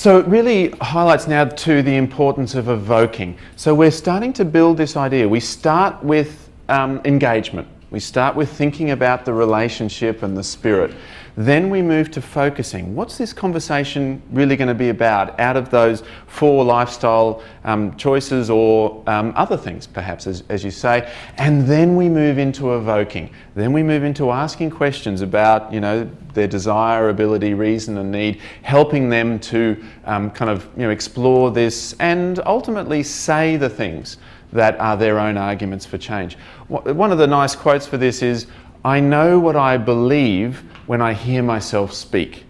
So it really highlights now to the importance of evoking. So we're starting to build this idea. We start with engagement. We start with thinking about the relationship and the spirit. Then we move to focusing. What's this conversation really going to be about out of those 4 lifestyle choices or other things, perhaps, as you say. And then we move into evoking. Then we move into asking questions about, their desire, ability, reason and need, helping them to explore this and ultimately say the things that are their own arguments for change. One of the nice quotes for this is, "I know what I believe when I hear myself speak."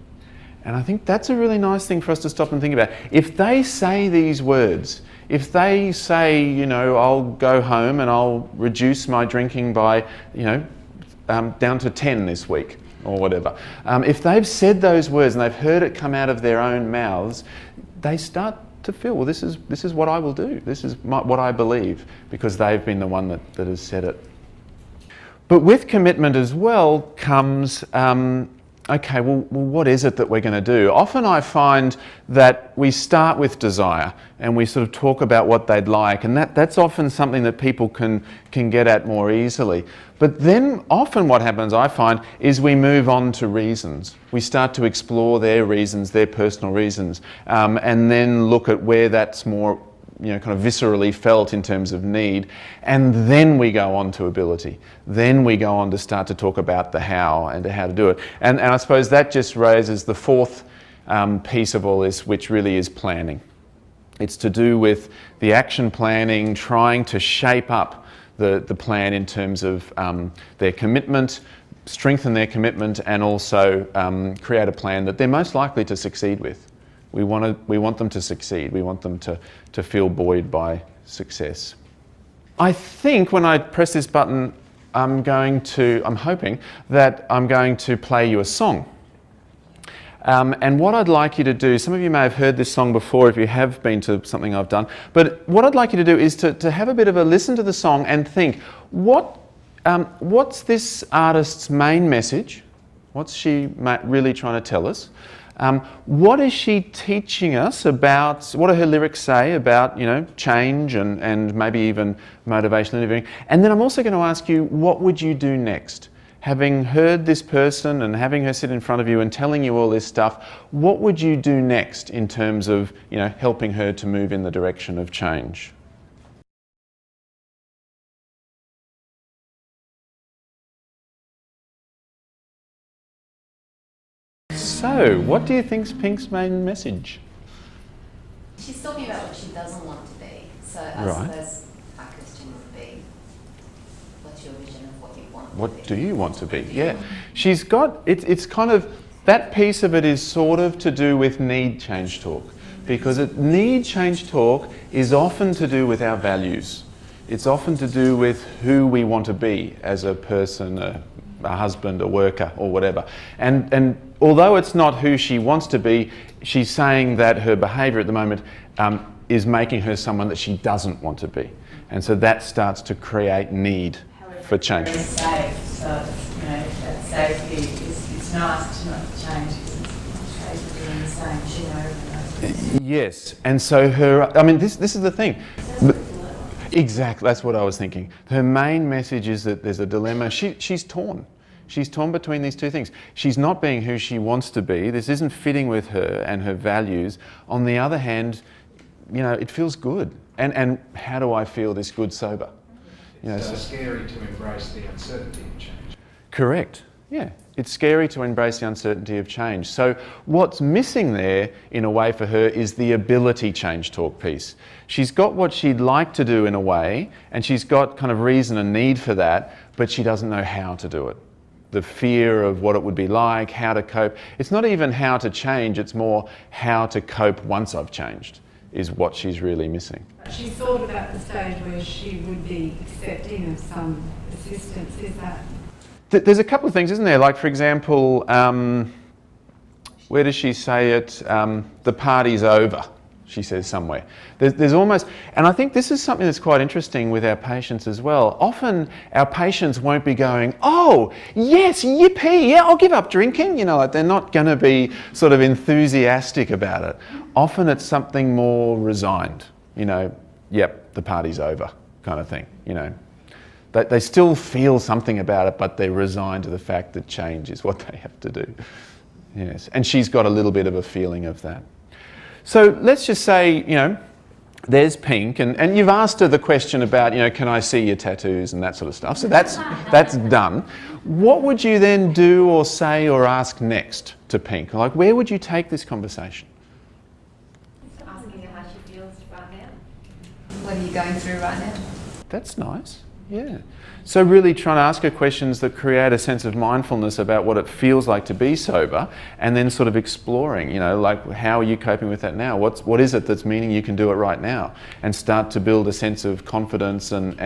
And I think that's a really nice thing for us to stop and think about. If they say these words, if they say, I'll go home and I'll reduce my drinking by, down to 10 this week or whatever. If they've said those words and they've heard it come out of their own mouths, they start to feel, well, this is what I will do. This is what I believe, because they've been the one that has said it. But with commitment as well comes, okay, well, what is it that we're going to do? Often I find that we start with desire and we sort of talk about what they'd like, and that's often something that people can get at more easily. But then often what happens, I find, is we move on to reasons. We start to explore their reasons, their personal reasons, and then look at where that's more kind of viscerally felt in terms of need, and then we go on to ability. Then we go on to start to talk about the how and how to do it. And I suppose that just raises the 4th piece of all this, which really is planning. It's to do with the action planning, trying to shape up the plan in terms of their commitment, strengthen their commitment, and also create a plan that they're most likely to succeed with. We want them to succeed. We want them to feel buoyed by success. I think when I press this button, I'm hoping that I'm going to play you a song. And what I'd like you to do, some of you may have heard this song before if you have been to something I've done, but what I'd like you to do is to have a bit of a listen to the song and think, what's this artist's main message? What's she really trying to tell us? What is she teaching us about, what do her lyrics say about, change and maybe even motivational interviewing? And then I'm also going to ask you, what would you do next? Having heard this person and having her sit in front of you and telling you all this stuff, what would you do next in terms of, helping her to move in the direction of change? So, what do you think's Pink's main message? She's talking about what she doesn't want to be. So I suppose my question would be, what's your vision of what you want to be? What do you want to be? Yeah. She's got, it's kind of, that piece of it is sort of to do with need change talk. Because need change talk is often to do with our values. It's often to do with who we want to be as a person, a husband, a worker, or whatever. And although it's not who she wants to be, she's saying that her behaviour at the moment is making her someone that she doesn't want to be. And so that starts to create need for change. It's safe, so that safety it's nice to not change because it's safe to doing the same. She knows. Yes, and so this is the thing. Exactly, that's what I was thinking. Her main message is that there's a dilemma. She's torn. She's torn between these two things. She's not being who she wants to be. This isn't fitting with her and her values. On the other hand, it feels good. And how do I feel this good sober? So scary to embrace the uncertainty of change. Correct. Yeah. It's scary to embrace the uncertainty of change. So what's missing there, in a way, for her is the ability change talk piece. She's got what she'd like to do in a way, and she's got kind of reason and need for that, but she doesn't know how to do it. The fear of what it would be like, how to cope. It's not even how to change, it's more how to cope once I've changed, is what she's really missing. She thought about the stage where she would be accepting of some assistance. Is that? There's a couple of things, isn't there? Like, for example, where does she say it? The party's over. she says somewhere. There's almost, and I think this is something that's quite interesting with our patients as well. Often our patients won't be going, oh, yes, yippee, yeah, I'll give up drinking. You know, like they're not going to be sort of enthusiastic about it. Often it's something more resigned, you know, yep, the party's over kind of thing, you know. They still feel something about it, but they're resigned to the fact that change is what they have to do. Yes, and she's got a little bit of a feeling of that. So let's just say, you know, there's Pink, and you've asked her the question about, you know, can I see your tattoos and that sort of stuff. So that's done. What would you then do or say or ask next to Pink? Like, where would you take this conversation? Asking her how she feels right now. What are you going through right now? That's nice. Yeah. So really trying to ask her questions that create a sense of mindfulness about what it feels like to be sober, and then sort of exploring, you know, like how are you coping with that now? What is it that's meaning you can do it right now? And start to build a sense of confidence and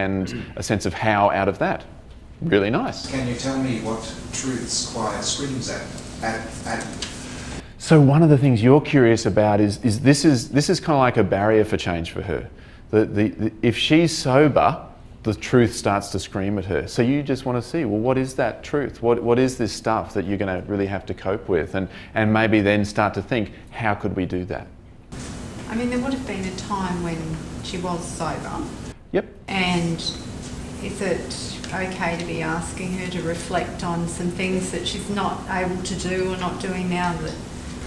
a sense of how out of that. Really nice. Can you tell me what truths quiet screams at you? So one of the things you're curious about is this is kind of like a barrier for change for her. If she's sober, the truth starts to scream at her. So you just want to see, well, what is that truth? What is this stuff that you're going to really have to cope with? And maybe then start to think, how could we do that? I mean, there would have been a time when she was sober. Yep. And is it okay to be asking her to reflect on some things that she's not able to do or not doing now that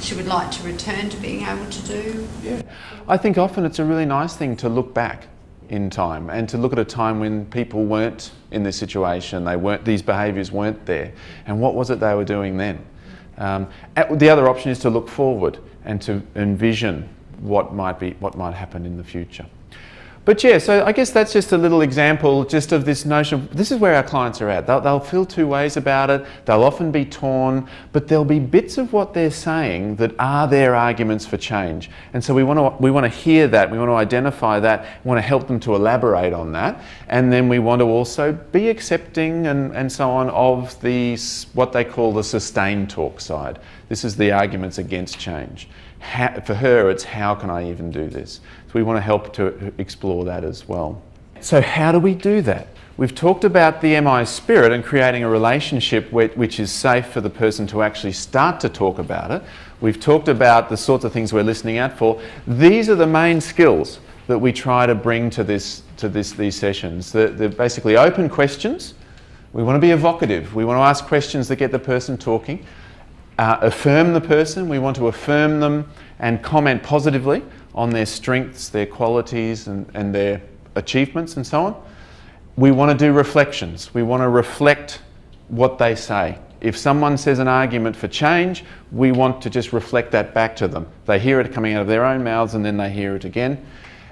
she would like to return to being able to do? Yeah. I think often it's a really nice thing to look back in time and to look at a time when people weren't in this situation, these behaviours weren't there, and what was it they were doing then. The other option is to look forward and to envision what might happen in the future. But yeah, so I guess that's just a little example just of this notion of, this is where our clients are at. They'll feel two ways about it, they'll often be torn, but there'll be bits of what they're saying that are their arguments for change. And so we want to hear that, we want to identify that, we want to help them to elaborate on that, and then we want to also be accepting and so on of what they call the sustained talk side. This is the arguments against change. For her, it's how can I even do this? So we want to help to explore that as well. So how do we do that? We've talked about the MI spirit and creating a relationship which is safe for the person to actually start to talk about it. We've talked about the sorts of things we're listening out for. These are the main skills that we try to bring to these sessions. They're basically open questions. We want to be evocative. We want to ask questions that get the person talking. Affirm the person. We want to affirm them and comment positively on their strengths, their qualities and their achievements and so on. We want to do reflections. We want to reflect what they say. If someone says an argument for change, we want to just reflect that back to them. They hear it coming out of their own mouths and then they hear it again.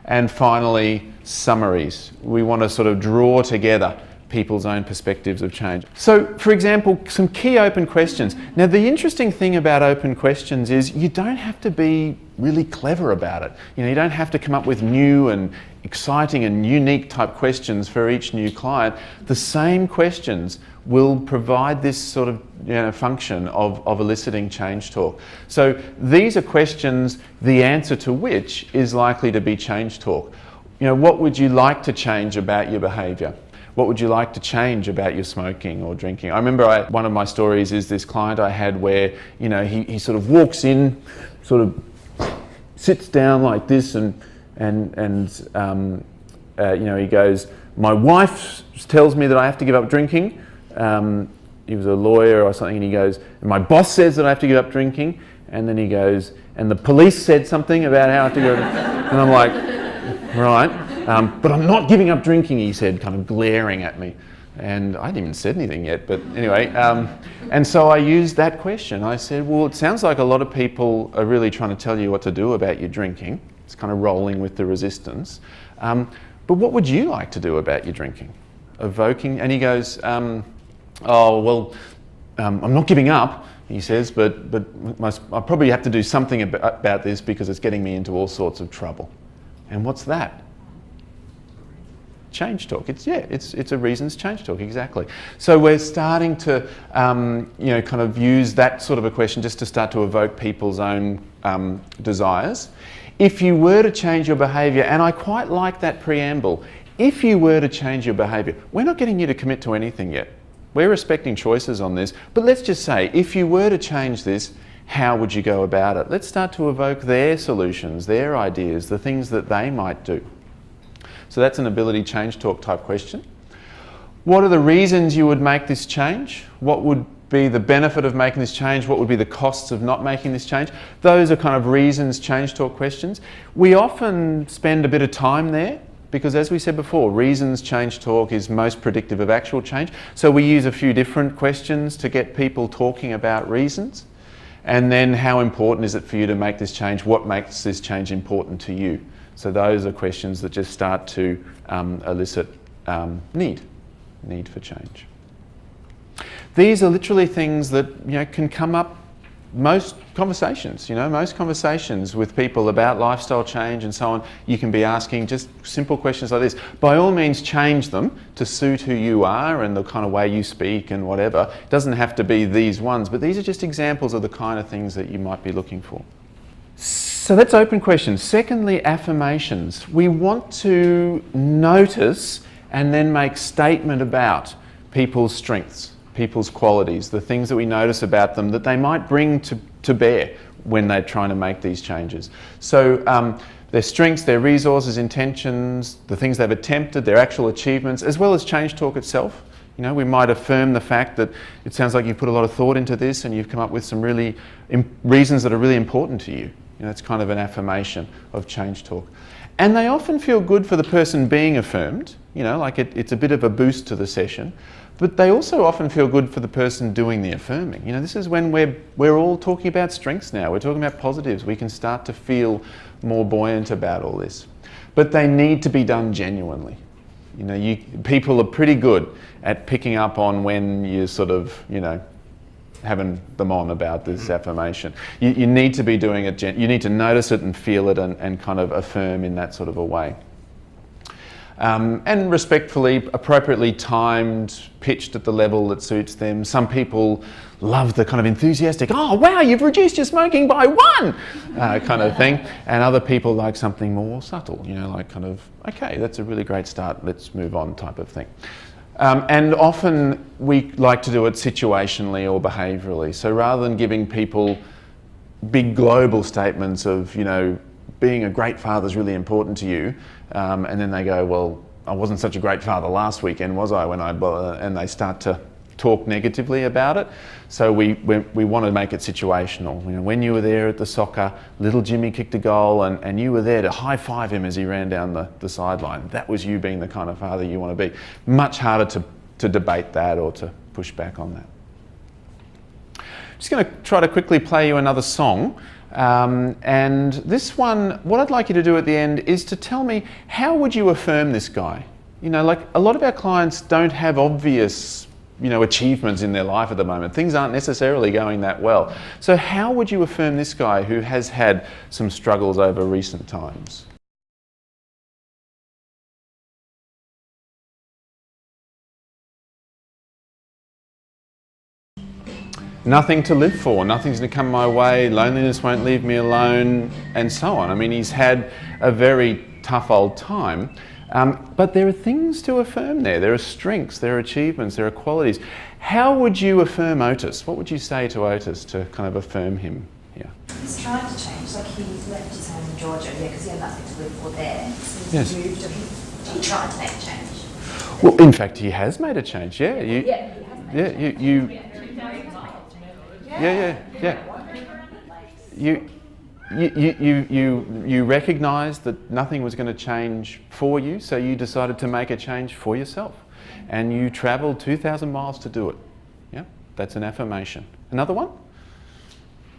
And finally, summaries. We want to sort of draw together people's own perspectives of change. So, for example, some key open questions. Now, the interesting thing about open questions is you don't have to be really clever about it. You know, you don't have to come up with new and exciting and unique type questions for each new client. The same questions will provide this sort of, you know, function of eliciting change talk. So these are questions, the answer to which is likely to be change talk. You know, what would you like to change about your behaviour? What would you like to change about your smoking or drinking? I remember one of my stories is this client I had where, you know, he sort of walks in, sort of sits down like this and you know, he goes, my wife tells me that I have to give up drinking. He was a lawyer or something, and he goes, and my boss says that I have to give up drinking. And then he goes, and the police said something about how I have to give up. And I'm like, right. But I'm not giving up drinking, he said, kind of glaring at me. And I hadn't even said anything yet, but anyway. And so I used that question. I said, well, it sounds like a lot of people are really trying to tell you what to do about your drinking. It's kind of rolling with the resistance. But what would you like to do about your drinking? Evoking, and he goes, oh, well, I'm not giving up, he says, but I probably have to do something about this because it's getting me into all sorts of trouble. And what's that? Change talk. It's a reasons change talk, exactly. So we're starting to, you know, kind of use that sort of a question just to start to evoke people's own desires. If you were to change your behaviour, and I quite like that preamble, if you were to change your behaviour, we're not getting you to commit to anything yet. We're respecting choices on this, but let's just say, if you were to change this, how would you go about it? Let's start to evoke their solutions, their ideas, the things that they might do. So that's an ability change talk type question. What are the reasons you would make this change? What would be the benefit of making this change? What would be the costs of not making this change? Those are kind of reasons change talk questions. We often spend a bit of time there because, as we said before, reasons change talk is most predictive of actual change. So we use a few different questions to get people talking about reasons. And then, how important is it for you to make this change? What makes this change important to you? So those are questions that just start to elicit need for change. These are literally things that, you know, can come up most conversations. Most conversations with people about lifestyle change and so on, you can be asking just simple questions like this. By all means, change them to suit who you are and the kind of way you speak and whatever. It doesn't have to be these ones, but these are just examples of the kind of things that you might be looking for. So that's open questions. Secondly, affirmations. We want to notice and then make statement about people's strengths, people's qualities, the things that we notice about them that they might bring to bear when they're trying to make these changes. So their strengths, their resources, intentions, the things they've attempted, their actual achievements, as well as change talk itself. We might affirm the fact that it sounds like you've put a lot of thought into this and you've come up with some really reasons that are really important to you. It's kind of an affirmation of change talk. And they often feel good for the person being affirmed, like it's a bit of a boost to the session, but they also often feel good for the person doing the affirming. This is when we're all talking about strengths now, we're talking about positives, we can start to feel more buoyant about all this. But they need to be done genuinely. People are pretty good at picking up on when you're sort of, having them on about this affirmation. You need to be doing it, you need to notice it and feel it and kind of affirm in that sort of a way. And respectfully, appropriately timed, pitched at the level that suits them. Some people love the kind of enthusiastic, oh wow, you've reduced your smoking by 1, kind of thing. And other people like something more subtle, like kind of, okay, that's a really great start, let's move on type of thing. And often we like to do it situationally or behaviourally. So rather than giving people big global statements of, being a great father is really important to you, and then they go, well, I wasn't such a great father last weekend, was I? And they start to talk negatively about it. So we want to make it situational. When you were there at the soccer, little Jimmy kicked a goal and you were there to high-five him as he ran down the sideline. That was you being the kind of father you want to be. Much harder to debate that or to push back on that. I'm just going to try to quickly play you another song. And this one, what I'd like you to do at the end is to tell me, how would you affirm this guy? Like a lot of our clients don't have obvious achievements in their life at the moment. Things aren't necessarily going that well. So how would you affirm this guy who has had some struggles over recent times? Nothing to live for, nothing's going to come my way, loneliness won't leave me alone, and so on. I mean, he's had a very tough old time. But there are things to affirm there. There are strengths, there are achievements, there are qualities. How would you affirm Otis? What would you say to Otis to kind of affirm him here? He's trying to change. Like he left his home in Georgia, because he had nothing to live for there. So yes. He moved, he tried to make a change. Well, in fact, he has made a change. Yeah, he has made a change. You recognised that nothing was going to change for you, so you decided to make a change for yourself. And you travelled 2,000 miles to do it. Yeah, that's an affirmation. Another one?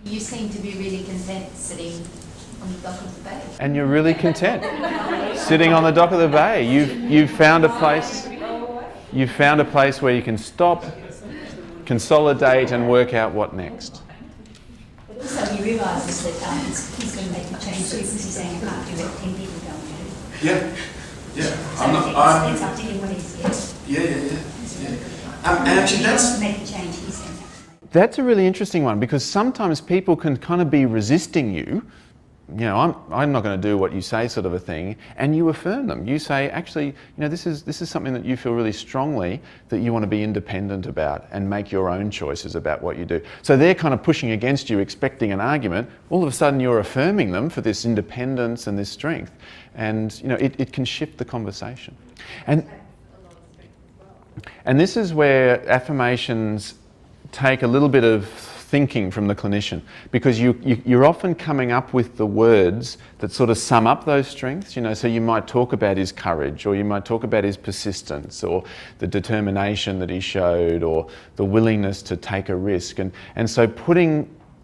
You seem to be really content sitting on the dock of the bay. And you're really content sitting on the dock of the bay. You've found a place. You've found a place where you can stop, consolidate, and work out what next. But also he realises that he's going to make a change too, because he's saying I can't do it, 10 people don't do it. Yeah. So it's up to him what he's getting. And actually If he wants to make a change, he's going to have to make That's a really interesting one, because sometimes people can kind of be resisting you. You know, I'm not going to do what you say, sort of a thing, and you affirm them. You say, actually, you know, this is something that you feel really strongly that you want to be independent about and make your own choices about what you do. So they're kind of pushing against you, expecting an argument. All of a sudden, you're affirming them for this independence and this strength, and you know, it can shift the conversation. And this is where affirmations take a little bit of thinking from the clinician, because you're often coming up with the words that sort of sum up those strengths. You know, so you might talk about his courage, or you might talk about his persistence, or the determination that he showed, or the willingness to take a risk. And so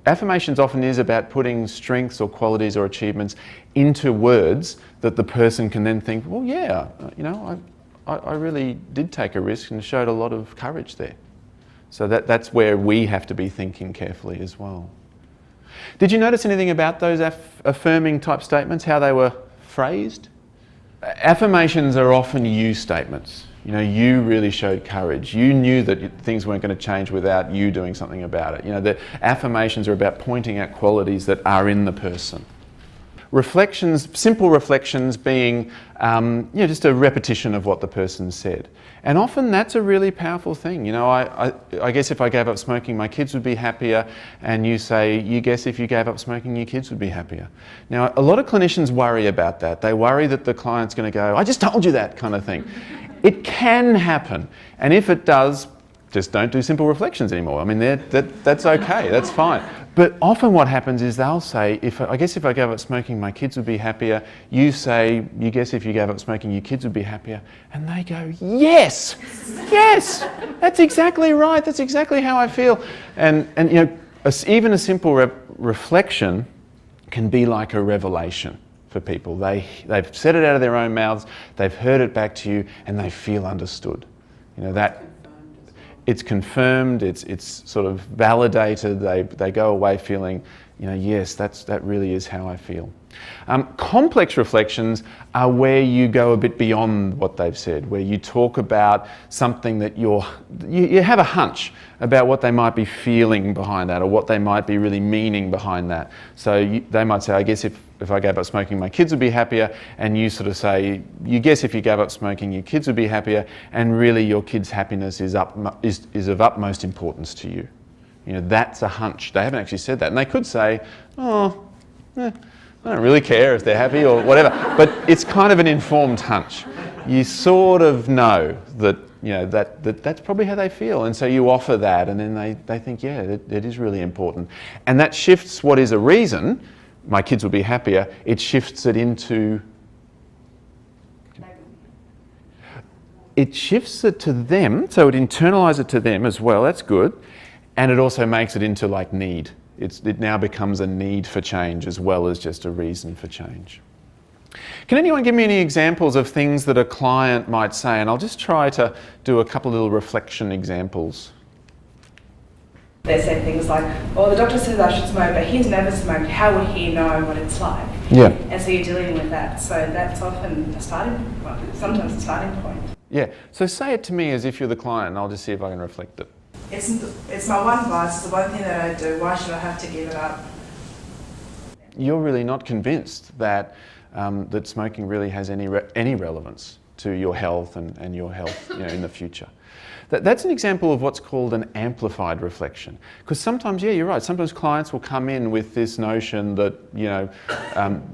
affirmations often is about putting strengths or qualities or achievements into words that the person can then think, well, yeah, you know, I really did take a risk and showed a lot of courage there. So that's where we have to be thinking carefully as well. Did you notice anything about those affirming type statements, how they were phrased? Affirmations are often you statements. You know, you really showed courage. You knew that things weren't going to change without you doing something about it. You know, the affirmations are about pointing out qualities that are in the person. Reflections, simple reflections being just a repetition of what the person said. And often that's a really powerful thing. You know, I guess if I gave up smoking, my kids would be happier. And you say, you guess if you gave up smoking, your kids would be happier. Now, a lot of clinicians worry about that. They worry that the client's going to go, I just told you that, kind of thing. It can happen. And if it does, just don't do simple reflections anymore. I mean, that's okay, that's fine. But often what happens is they'll say, I guess if I gave up smoking, my kids would be happier. You say, you guess if you gave up smoking, your kids would be happier. And they go, yes, yes, that's exactly right. That's exactly how I feel. And you know, even a simple reflection can be like a revelation for people. They've said it out of their own mouths, they've heard it back to you, and they feel understood. You know, that it's confirmed, it's sort of validated, they go away feeling, you know, yes, that really is how I feel. Complex reflections are where you go a bit beyond what they've said, where you talk about something that you have a hunch about what they might be feeling behind that, or what they might be really meaning behind that. So they might say, I guess if I gave up smoking, my kids would be happier, and you sort of say, you guess if you gave up smoking, your kids would be happier, and really your kids' happiness is of utmost importance to you. You know, that's a hunch. They haven't actually said that. And they could say, I don't really care if they're happy or whatever. But it's kind of an informed hunch. You sort of know that, you know, that's probably how they feel. And so you offer that, and then they think, yeah, it is really important. And that shifts what is a reason, my kids will be happier, it shifts it into... It shifts it to them, so it internalises it to them as well, that's good. And it also makes it into like need. It now becomes a need for change as well as just a reason for change. Can anyone give me any examples of things that a client might say? And I'll just try to do a couple of little reflection examples. They say things like, oh, the doctor says I should smoke, but he's never smoked. How would he know what it's like? Yeah. And so you're dealing with that. So that's often sometimes a starting point. Yeah. So say it to me as if you're the client, and I'll just see if I can reflect it. It's my one vice, it's the one thing that I do. Why should I have to give it up? You're really not convinced that that smoking really has any relevance to your health and your health, you know, in the future. That's an example of what's called an amplified reflection. Because sometimes, yeah, you're right, sometimes clients will come in with this notion that, you know,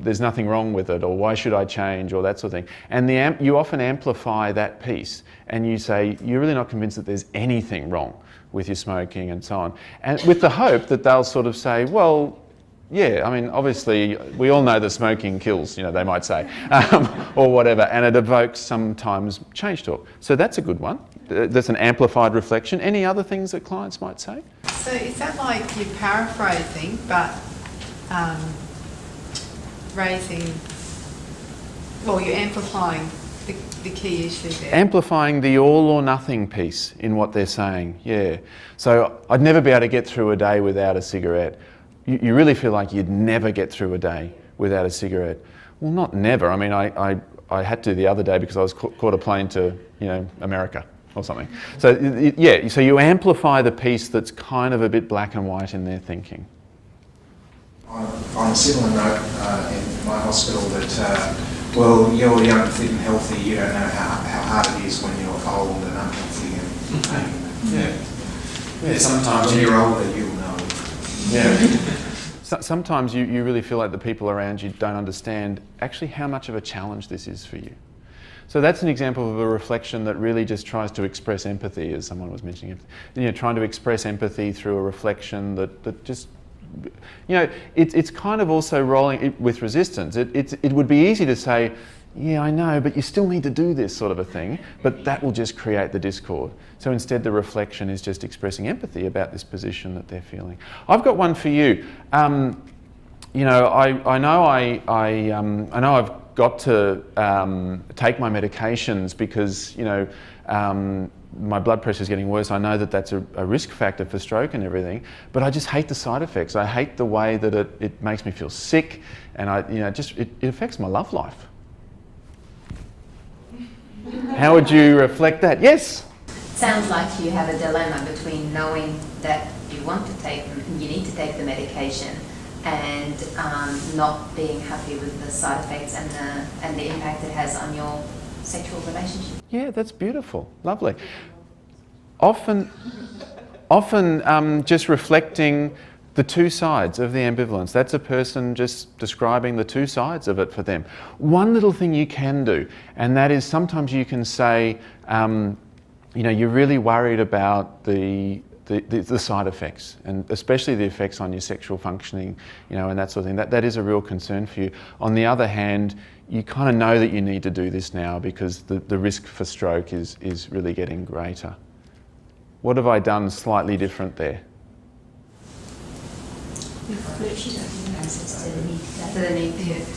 there's nothing wrong with it, or why should I change, or that sort of thing. And you often amplify that piece, and you say, you're really not convinced that there's anything wrong with your smoking and so on. And with the hope that they'll sort of say, well, yeah, I mean, obviously, we all know that smoking kills, you know, they might say, or whatever, and it evokes sometimes change talk. So that's a good one. That's an amplified reflection. Any other things that clients might say? So is that like you're paraphrasing, but you're amplifying the key issue there? Amplifying the all or nothing piece in what they're saying, yeah. So I'd never be able to get through a day without a cigarette. You really feel like you'd never get through a day without a cigarette. Well, not never. I mean, I had to the other day because I was caught a plane to, you know, America. or something. So yeah, so you amplify the piece that's kind of a bit black and white in their thinking. On a similar note, in my hospital, that well, you're young, fit and healthy, you don't know how hard it is when you're old and unhealthy and sometimes when you're older you'll know. Sometimes you really feel like the people around you don't understand actually how much of a challenge this is for you. So that's an example of a reflection that really just tries to express empathy, as someone was mentioning. Trying to express empathy through a reflection that just, it's kind of also rolling with resistance. It would be easy to say, yeah, I know, but you still need to do this sort of a thing, but that will just create the discord. So instead the reflection is just expressing empathy about this position that they're feeling. I've got one for you. I know I've got to take my medications because, my blood pressure is getting worse. I know that that's a risk factor for stroke and everything, but I just hate the side effects. I hate the way that it makes me feel sick, and it affects my love life. How would you reflect that? Yes? Sounds like you have a dilemma between knowing that you want to take them, you need to take the medication, and not being happy with the side effects and the impact it has on your sexual relationship. Yeah, that's beautiful. Lovely. Often just reflecting the two sides of the ambivalence. That's a person just describing the two sides of it for them. One little thing you can do, and that is sometimes you can say, you're really worried about the side effects, and especially the effects on your sexual functioning, and that sort of thing. That is a real concern for you. On the other hand, you kind of know that you need to do this now because the risk for stroke is really getting greater. What have I done slightly different there? Shifted the emphasis to the need to take it.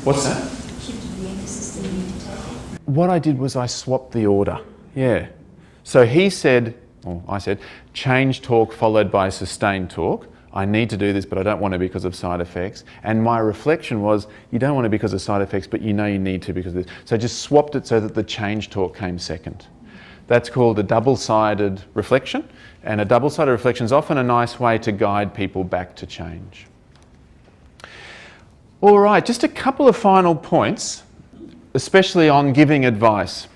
What's that? Shifted the emphasis to the need to take it. What I did was I swapped the order. Yeah. So he said, or I said, change talk followed by sustained talk. I need to do this, but I don't want to because of side effects. And my reflection was, you don't want to because of side effects, but you know you need to because of this. So I just swapped it so that the change talk came second. That's called a double-sided reflection. And a double-sided reflection is often a nice way to guide people back to change. All right, just a couple of final points, especially on giving advice.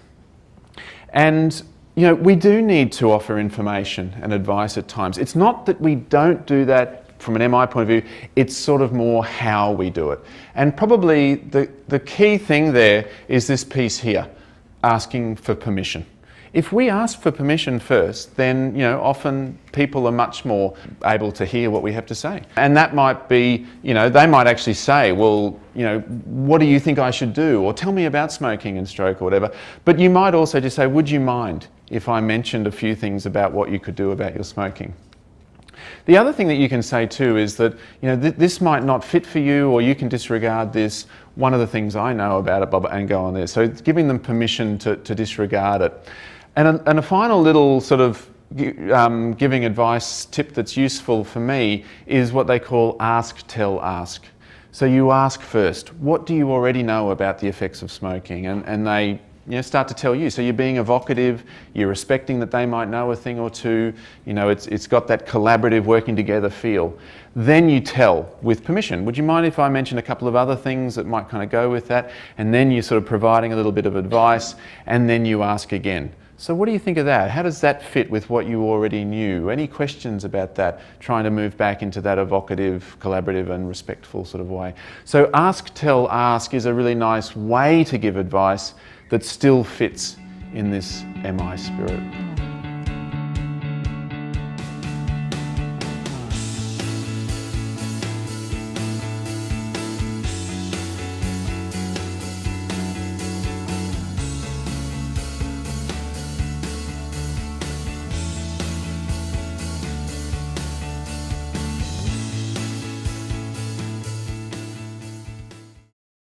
And we do need to offer information and advice at times. It's not that we don't do that from an MI point of view, it's sort of more how we do it. And probably the key thing there is this piece here, asking for permission. If we ask for permission first, then often people are much more able to hear what we have to say. And that might be, they might actually say, well, what do you think I should do? Or tell me about smoking and stroke or whatever. But you might also just say, would you mind if I mentioned a few things about what you could do about your smoking? The other thing that you can say too is that this might not fit for you, or you can disregard this. One of the things I know about it, Bob, and go on there. So it's giving them permission to disregard it. And a final little sort of giving advice tip that's useful for me is what they call ask, tell, ask. So you ask first, what do you already know about the effects of smoking? And they start to tell you. So you're being evocative, you're respecting that they might know a thing or two, it's got that collaborative working together feel. Then you tell with permission. Would you mind if I mention a couple of other things that might kind of go with that? And then you're sort of providing a little bit of advice, and then you ask again. So what do you think of that? How does that fit with what you already knew? Any questions about that? Trying to move back into that evocative, collaborative and respectful sort of way. So ask, tell, ask is a really nice way to give advice that still fits in this MI spirit.